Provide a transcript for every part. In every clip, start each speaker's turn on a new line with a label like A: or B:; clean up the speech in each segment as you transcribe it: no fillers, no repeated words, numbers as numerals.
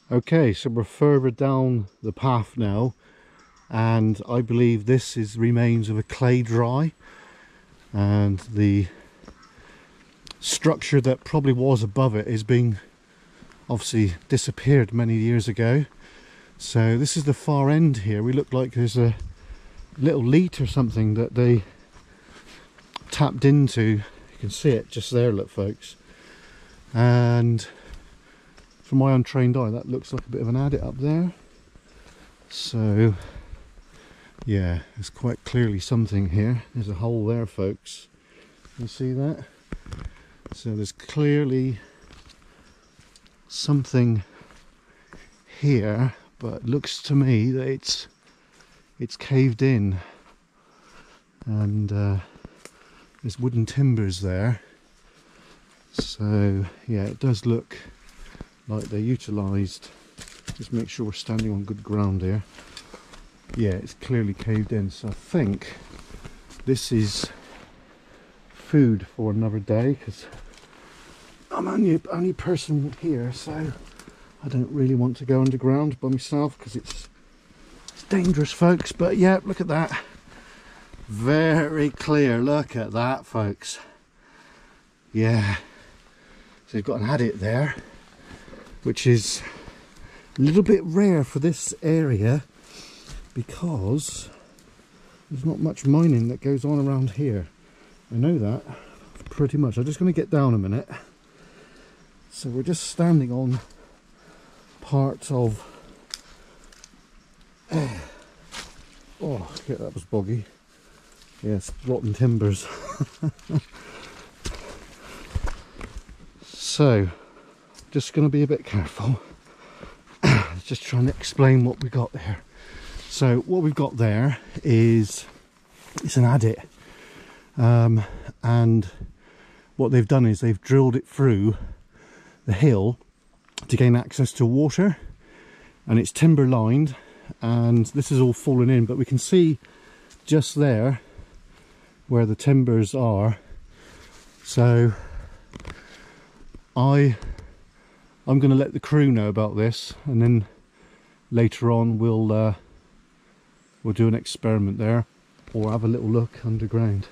A: Okay, so we're further down the path now, and I believe this is remains of a clay dry, and the structure that probably was above it is being obviously disappeared many years ago. So this is the far end here. We look like there's a little leat or something that they tapped into. You can see it just there, look folks, and from my untrained eye that looks like a bit of an adit up there. So yeah, there's quite clearly something here. There's a hole there folks, you see that? So there's clearly something here, but it looks to me that it's caved in, and there's wooden timbers there. So yeah, it does look like they're utilised. Just make sure we're standing on good ground here. Yeah, it's clearly caved in, so I think this is food for another day, because I'm only person here, so I don't really want to go underground by myself because it's dangerous folks. But yeah, look at that, very clear. Look at that folks. Yeah, so you've got an adit there, which is a little bit rare for this area because there's not much mining that goes on around here. I know that pretty much. I'm just going to get down a minute. So we're just standing on part of oh yeah, that was boggy. Yes, rotten timbers. So just going to be a bit careful. Just trying to explain what we got there. So what we've got there is, it's an adit, and what they've done is they've drilled it through the hill to gain access to water, and it's timber lined, and this is all fallen in, but we can see just there where the timbers are. So I'm going to let the crew know about this, and then later on we'll do an experiment there, or have a little look underground.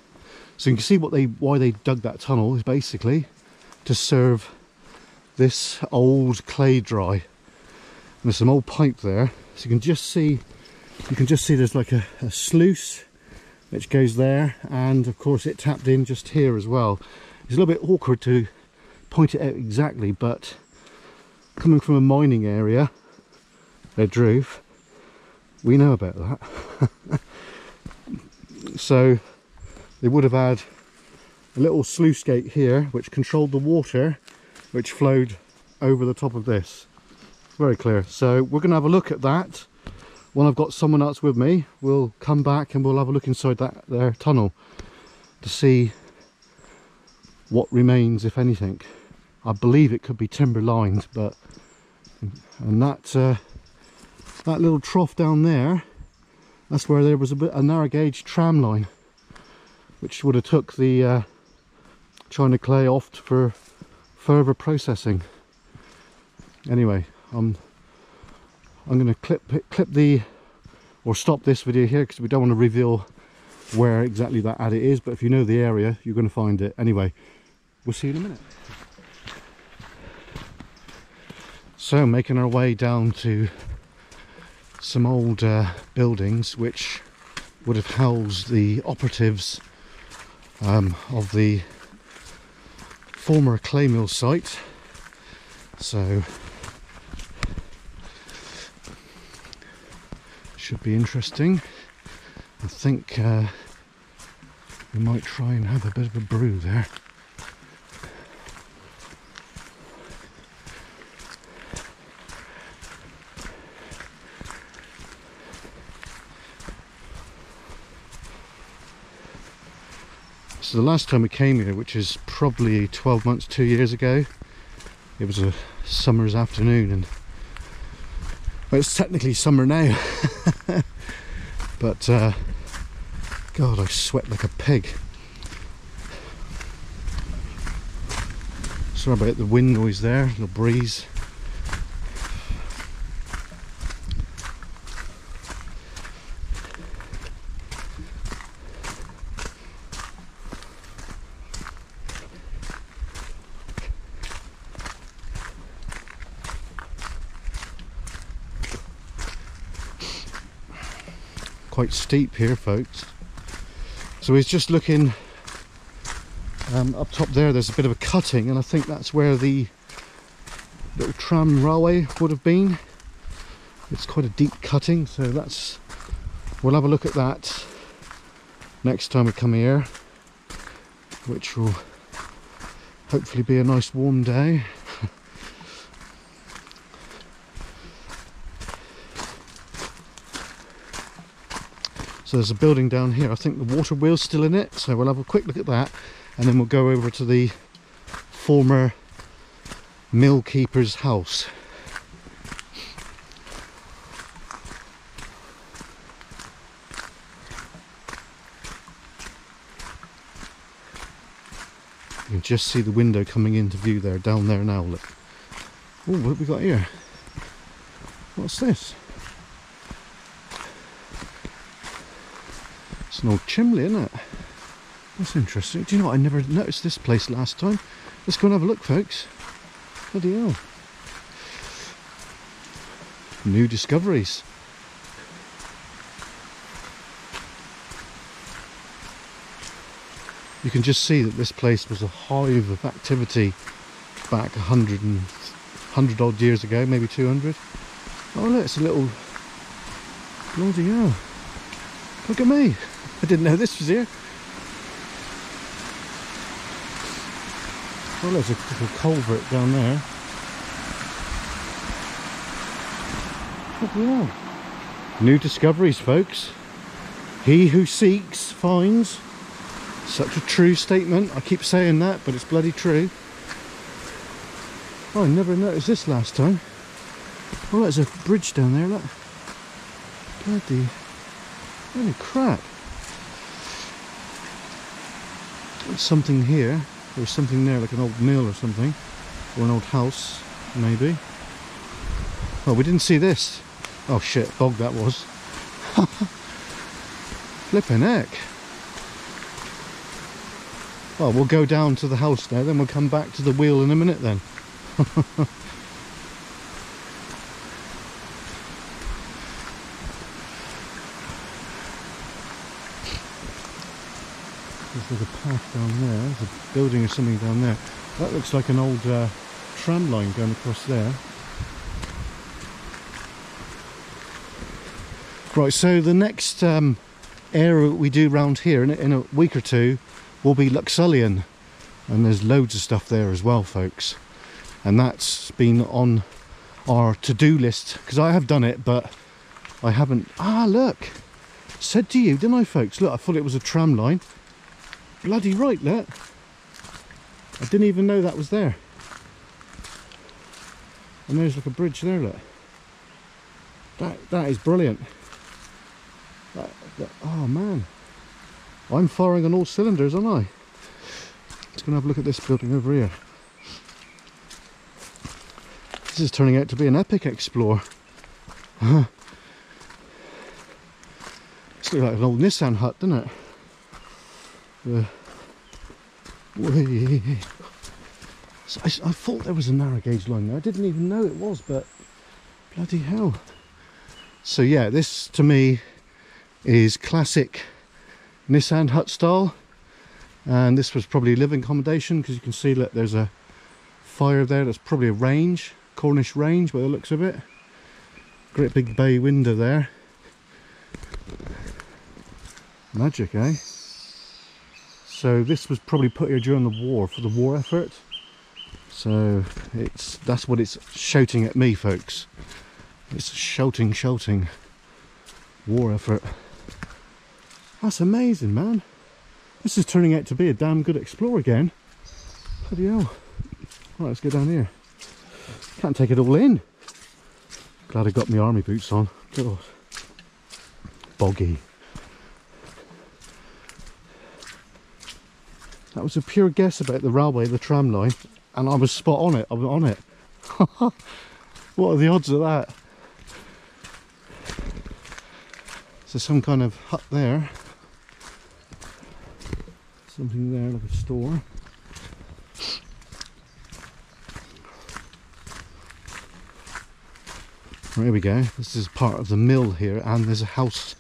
A: So you can see why they dug that tunnel is basically to serve this old clay dry. And there's some old pipe there, so you can just see there's like a sluice which goes there, and of course it tapped in just here as well. It's a little bit awkward to point it out exactly, but coming from a mining area, Redroof, we know about that. So they would have had a little sluice gate here which controlled the water which flowed over the top of this. Very clear. So we're going to have a look at that. When I've got someone else with me, we'll come back and we'll have a look inside that there tunnel to see what remains, if anything. I believe it could be timber lined, but and that little trough down there, that's where there was a narrow gauge tram line, which would have took the China clay off for further processing. Anyway, I'm going to clip the, or stop this video here because we don't want to reveal where exactly that adit is, but if you know the area you're going to find it. Anyway, we'll see you in a minute. So making our way down to some old buildings which would have housed the operatives of the former clay mill site. So should be interesting. I think we might try and have a bit of a brew there. So the last time we came here, which is probably 12 months, 2 years ago, it was a summer's afternoon, and well, it's technically summer now. But God, I sweat like a pig. Sorry about the wind noise there, little breeze. quite steep here, folks. So he's just looking up top there. There's a bit of a cutting, and I think that's where the little tram railway would have been. It's quite a deep cutting, so that's, we'll have a look at that next time we come here, which will hopefully be a nice warm day. So there's a building down here. I think the water wheel's still in it, so we'll have a quick look at that, and then we'll go over to the former mill keeper's house. You can just see the window coming into view there, down there now, look. Oh, what have we got here? What's this? It's an old chimney, isn't it? That's interesting. Do you know what? I never noticed this place last time. Let's go and have a look, folks. Bloody hell. New discoveries. You can just see that this place was a hive of activity back 100 odd years ago, maybe 200. Oh look, it's a little... Bloody hell. Look at me. I didn't know this was here. Oh, there's a little culvert down there. Bloody hell. New discoveries, folks. He who seeks finds. Such a true statement. I keep saying that, but it's bloody true. Oh, I never noticed this last time. Oh, there's a bridge down there, look. Bloody... holy crap. There's something here. There's something there, like an old mill or something. Or an old house, maybe. Oh, we didn't see this. Oh shit, bog that was. Flipping heck. Well, we'll go down to the house now, then we'll come back to the wheel in a minute then. There's a path down there, there's a building or something down there. That looks like an old tram line going across there. Right, so the next area we do round here in a week or two will be Luxullian, and there's loads of stuff there as well, folks, and that's been on our to-do list because I have done it but I haven't. Ah, look, said to you, didn't I, folks? Look, I thought it was a tram line. Bloody right, look, I didn't even know that was there. And there's like a bridge there, look. That is brilliant. Oh man, I'm firing on all cylinders, aren't I? Let's go and have a look at this building over here. This is turning out to be an epic explore. It's looking like an old Nissan hut, doesn't it? So I thought there was a narrow gauge line there. I didn't even know it was, but bloody hell. So yeah, this to me is classic Nissan hut style, and this was probably living accommodation because you can see that there's a fire there. That's probably a range, Cornish range by the looks of it. Great big bay window there. Magic, eh? So this was probably put here during the war for the war effort. So that's what it's shouting at me, folks. It's shouting war effort. That's amazing, man. This is turning out to be a damn good explore again. Bloody hell. Right, let's go down here. Can't take it all in. Glad I got my army boots on. God. Boggy. That was a pure guess about the railway, the tram line, and I was spot on it. I was on it. What are the odds of that? So some kind of hut there. Something there like a store. There we go. This is part of the mill here, and there's a house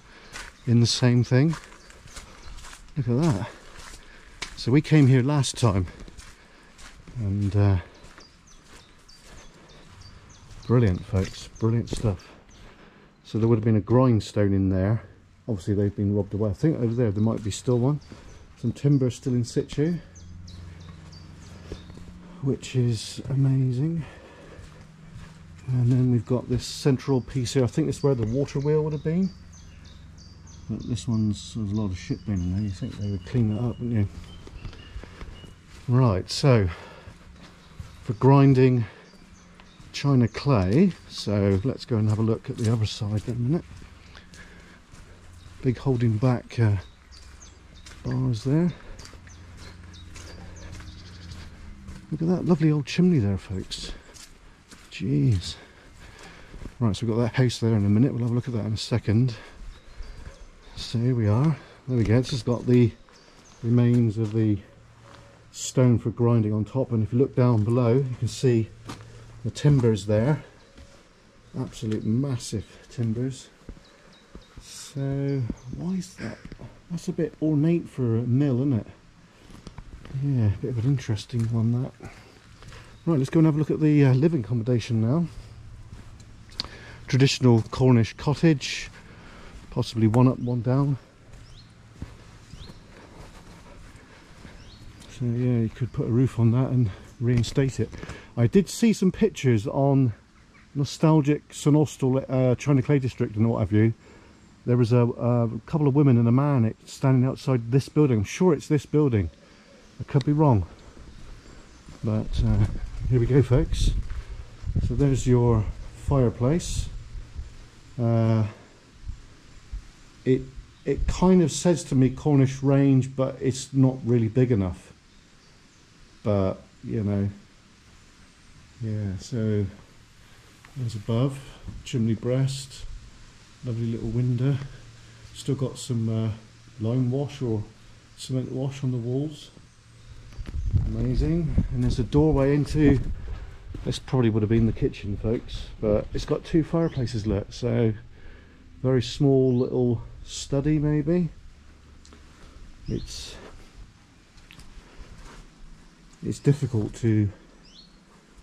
A: in the same thing. Look at that. So we came here last time, and brilliant, folks, brilliant stuff. So there would have been a grindstone in there. Obviously they've been robbed away. I think over there might be still one. Some timber still in situ, which is amazing. And then we've got this central piece here. I think this is where the water wheel would have been. But this one's, there's a lot of shit bin in there. You think they would clean that up, wouldn't you? Right, so for grinding china clay, so let's go and have a look at the other side in a minute. Big holding back bars there. Look at that lovely old chimney there, folks. Jeez. Right, so we've got that house there in a minute. We'll have a look at that in a second. So here we are. There we go. This has got the remains of the stone for grinding on top, and if you look down below you can see the timbers there. Absolute massive timbers. So why is that? That's a bit ornate for a mill, isn't it? Yeah, a bit of an interesting one, that. Right, let's go and have a look at the living accommodation now. Traditional Cornish cottage, possibly one up, one down. So yeah, you could put a roof on that and reinstate it. I did see some pictures on Nostalgic Sonostal China Clay District and what have you. There was a couple of women and a man standing outside this building. I'm sure it's this building. I could be wrong. But here we go, folks. So there's your fireplace. It kind of says to me Cornish range, but it's not really big enough. But you know, yeah. So there's above, chimney breast, lovely little window. Still got some lime wash or cement wash on the walls. Amazing. And there's a doorway into, this probably would have been the kitchen, folks, but it's got two fireplaces lit, so very small little study maybe. It's difficult to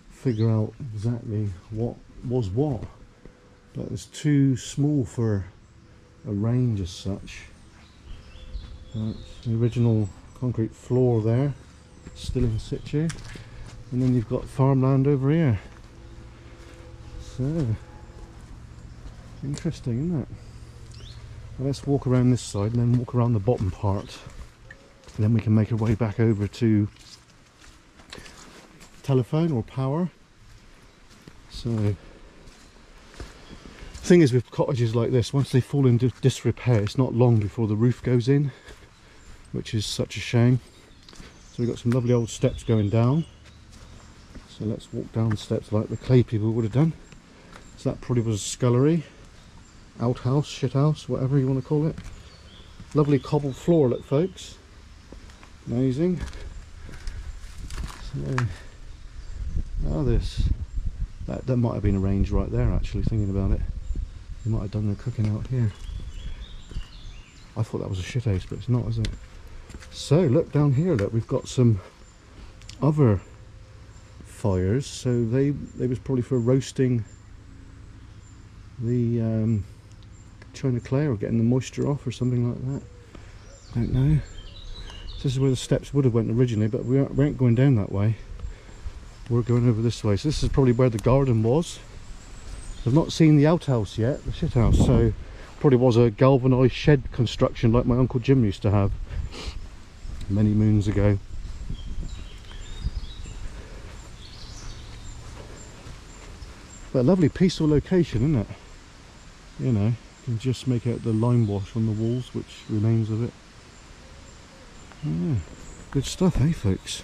A: figure out exactly what was what, but it's too small for a range as such. That's the original concrete floor there, still in situ, and then you've got farmland over here. So interesting, isn't it? Well, let's walk around this side and then walk around the bottom part, and then we can make our way back over to telephone or power. So the thing is with cottages like this, once they fall into disrepair, it's not long before the roof goes in, which is such a shame. So we've got some lovely old steps going down. So let's walk down the steps like the clay people would have done. So that probably was a scullery, outhouse, shithouse, whatever you want to call it. Lovely cobbled floor, look, folks. Amazing. So, that might have been a range right there, actually, thinking about it. They might have done their cooking out here. I thought that was a shithouse, but it's not, is it? So look down here, look, we've got some other fires. So they was probably for roasting the china clay or getting the moisture off or something like that. I don't know. So this is where the steps would have went originally, but we ain't going down that way. We're going over this way. So this is probably where the garden was. I've not seen the outhouse yet, the shithouse. So probably was a galvanised shed construction like my Uncle Jim used to have many moons ago. But a lovely peaceful location, isn't it? You know, you can just make out the lime wash on the walls, which remains of it. Yeah, good stuff, eh, folks?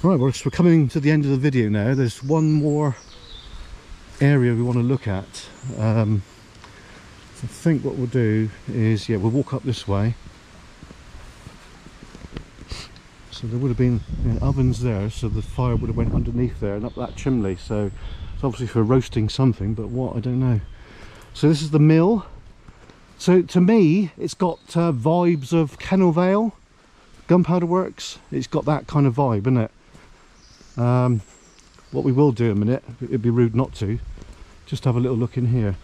A: Right, we're coming to the end of the video now. There's one more area we want to look at. I think what we'll do is, yeah, we'll walk up this way. So there would have been, you know, ovens there, so the fire would have went underneath there and up that chimney. So it's obviously for roasting something, but what, I don't know. So this is the mill. So to me, it's got vibes of Kennel Vale, Gunpowder Works. It's got that kind of vibe, isn't it? What we will do in a minute, it'd be rude not to, just have a little look in here.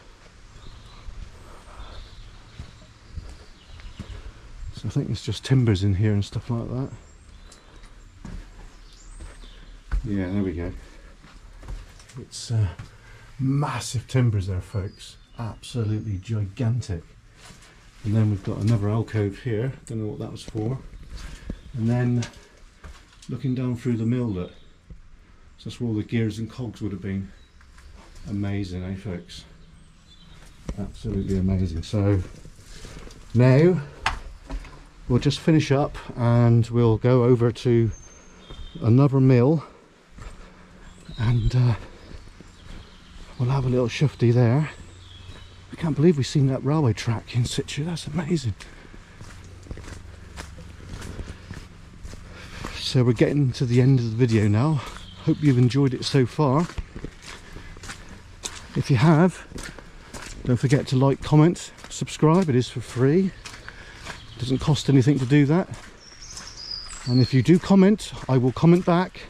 A: So I think it's just timbers in here and stuff like that. Yeah, there we go. It's massive timbers there, folks. Absolutely gigantic. And then we've got another alcove here. Don't know what that was for. And then looking down through the mill, look. So that's where all the gears and cogs would have been. Amazing, eh, folks? Absolutely amazing. So now we'll just finish up and we'll go over to another mill and we'll have a little shufty there. I can't believe we've seen that railway track in situ. That's amazing. So we're getting to the end of the video now. Hope you've enjoyed it so far. If you have, don't forget to like, comment, subscribe. It is for free. It doesn't cost anything to do that. And if you do comment, I will comment back.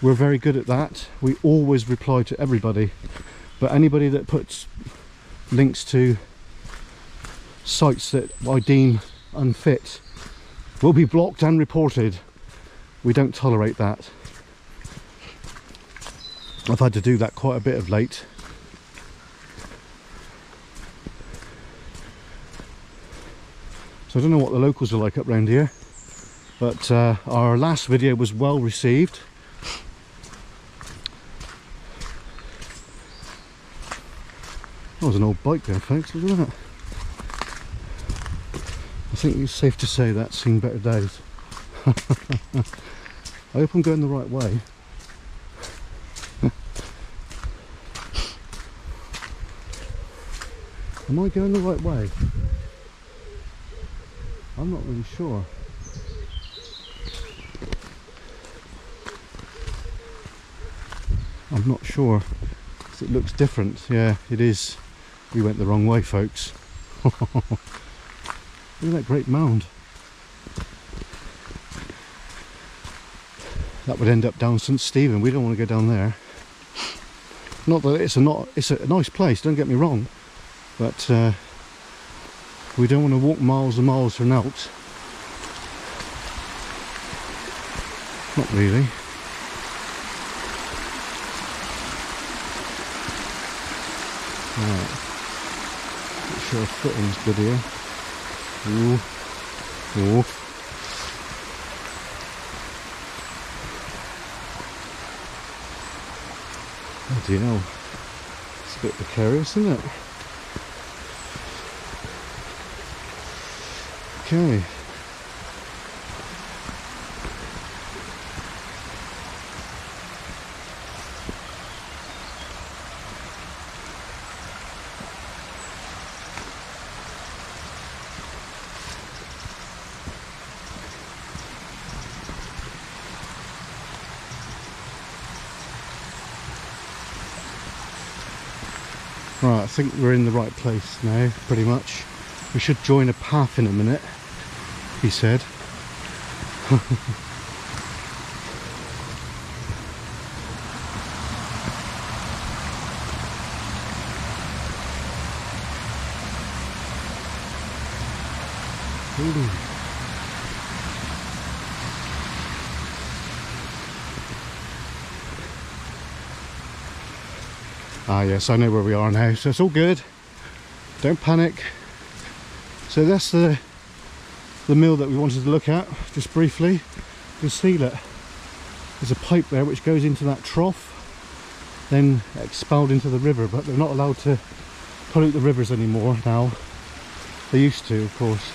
A: We're very good at that. We always reply to everybody. But anybody that puts links to sites that I deem unfit will be blocked and reported. We don't tolerate that. I've had to do that quite a bit of late. So I don't know what the locals are like up round here, but our last video was well received. That was an old bike there, folks, wasn't it? I think it's safe to say that's seen better days. I hope I'm going the right way. Am I going the right way? I'm not really sure. I'm not sure. It looks different. Yeah, it is. We went the wrong way, folks. Look at that great mound. That would end up down St Stephen. We don't want to go down there. Not that it's a nice place, don't get me wrong, but we don't want to walk miles and miles for naught. Not really. Right. Make sure our footing's good here. Ooh. Ooh. Bloody hell. It's a bit precarious, isn't it? Okay. Right, I think we're in the right place now, pretty much. We should join a path in a minute, he said. Ooh. Ah yes, I know where we are now, so it's all good. Don't panic. So that's the mill that we wanted to look at, just briefly. You can see that there's a pipe there which goes into that trough, then expelled into the river, but they're not allowed to pollute the rivers anymore now. They used to, of course.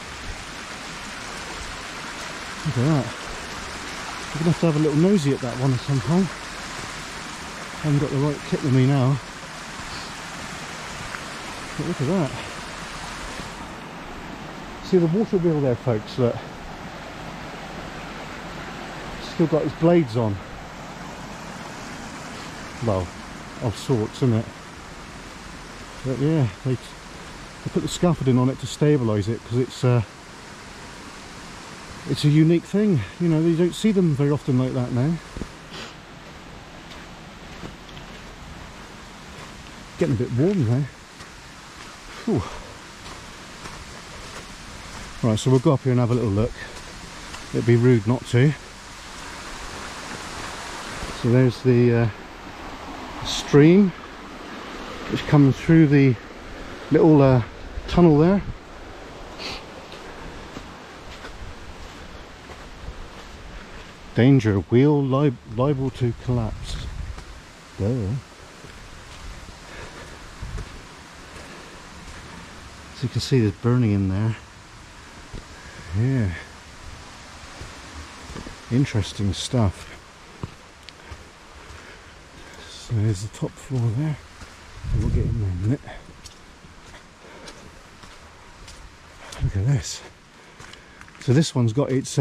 A: Look at that. I'm going to have a little nosy at that one at some point. I haven't got the right kit with me now. But look at that. See the water wheel there, folks, look. Still got its blades on. Well, of sorts, isn't it? But yeah, I put the scaffolding on it to stabilise it, because it's a unique thing. You know, you don't see them very often like that now. Getting a bit warm now. Whew. Right, so we'll go up here and have a little look. It'd be rude not to. So there's the stream which comes through the little tunnel there. Danger, wheel liable to collapse. Duh. So you can see there's burning in there. Yeah. Interesting stuff. So there's the top floor there. We'll get in there in a minute. Look at this. So this one's got its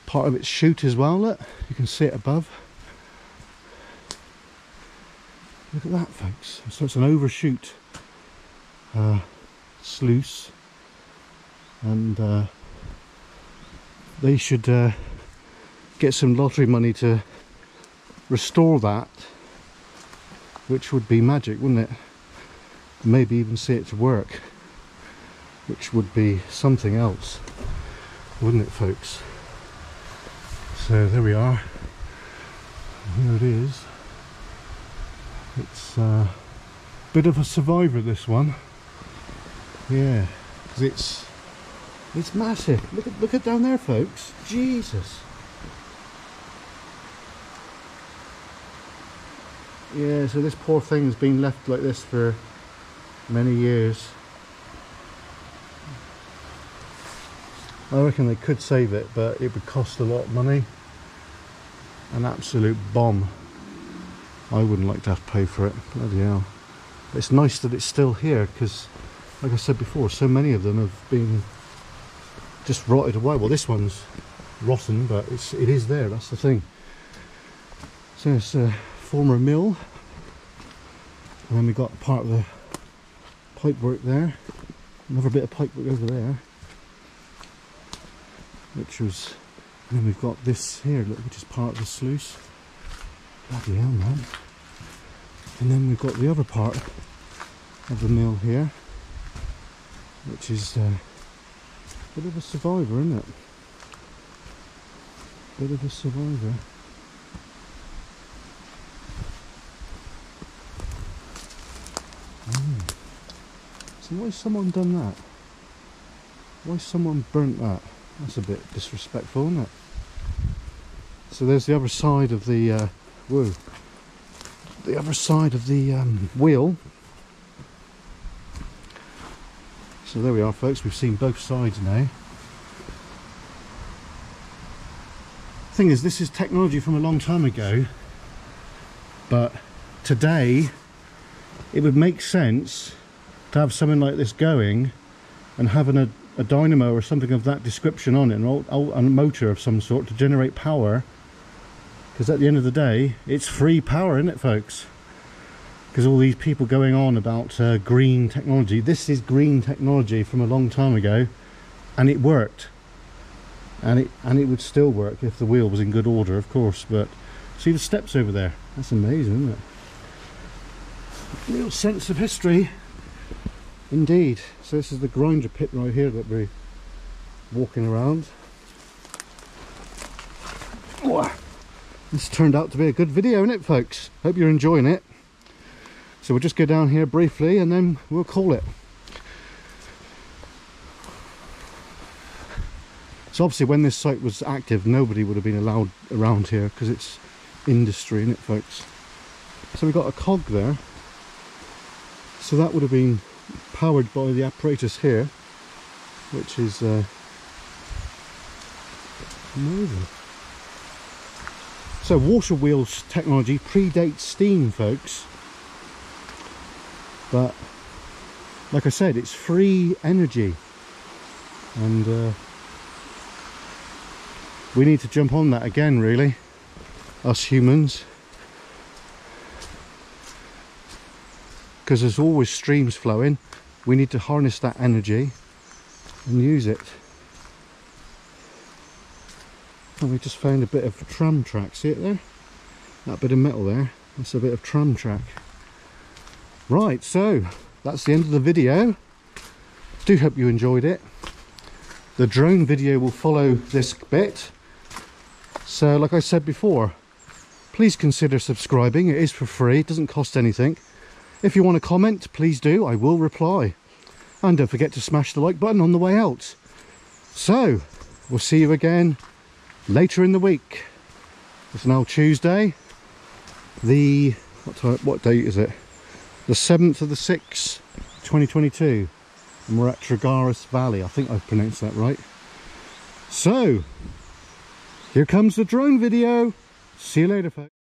A: part of its chute as well. Look, you can see it above. Look at that, folks. So it's an overshoot sluice, and they should get some lottery money to restore that, which would be magic, wouldn't it? Maybe even see it to work, which would be something else, wouldn't it, folks? So there we are. Here it is. It's a bit of a survivor, this one. Yeah, because it's massive. Look at down there, folks. Jesus. Yeah, so this poor thing's been left like this for many years. I reckon they could save it, but it would cost a lot of money. An absolute bomb. I wouldn't like to have to pay for it. Bloody hell. But it's nice that it's still here, because like I said before, so many of them have been just rotted away. Well, this one's rotten, but it is there, that's the thing. So it's a former mill, and then we've got part of the pipe work there, another bit of pipe work over there, which was, and then we've got this here, look, which is part of the sluice. Bloody hell, man. And then we've got the other part of the mill here, which is a bit of a survivor, isn't it? Bit of a survivor. So why's someone done that? Why's someone burnt that? That's a bit disrespectful, isn't it? So there's the other side of the whoa, the other side of the wheel. So there we are, folks, we've seen both sides now. The thing is, this is technology from a long time ago, but today it would make sense to have something like this going and having a dynamo or something of that description on it, a motor of some sort to generate power, because at the end of the day it's free power, isn't it, folks? Because all these people going on about green technology, this is green technology from a long time ago, and it worked, and it would still work if the wheel was in good order, of course. But see the steps over there, that's amazing, isn't it? Real sense of history indeed. So this is the grinder pit right here that we're walking around. Oh, this turned out to be a good video, isn't it, folks? Hope you're enjoying it. So we'll just go down here briefly and then we'll call it. So obviously when this site was active, nobody would have been allowed around here because it's industry, isn't it, folks? So we've got a cog there. So that would have been powered by the apparatus here, which is amazing. So water wheels technology predates steam, folks. But like I said, it's free energy, and we need to jump on that again, really, us humans, because there's always streams flowing, we need to harness that energy and use it. And we just found a bit of tram track, see it there? That bit of metal there, that's a bit of tram track. Right, so that's the end of the video. Do hope you enjoyed it. The drone video will follow this bit. So like I said before, please consider subscribing. It is for free, it doesn't cost anything. If you want to comment, please do, I will reply. And don't forget to smash the like button on the way out. So, we'll see you again later in the week. It's now Tuesday. What date is it? The 7th of the 6th, 2022. And we're at TREGARGUS Valley. I think I've pronounced that right. So, here comes the drone video. See you later, folks.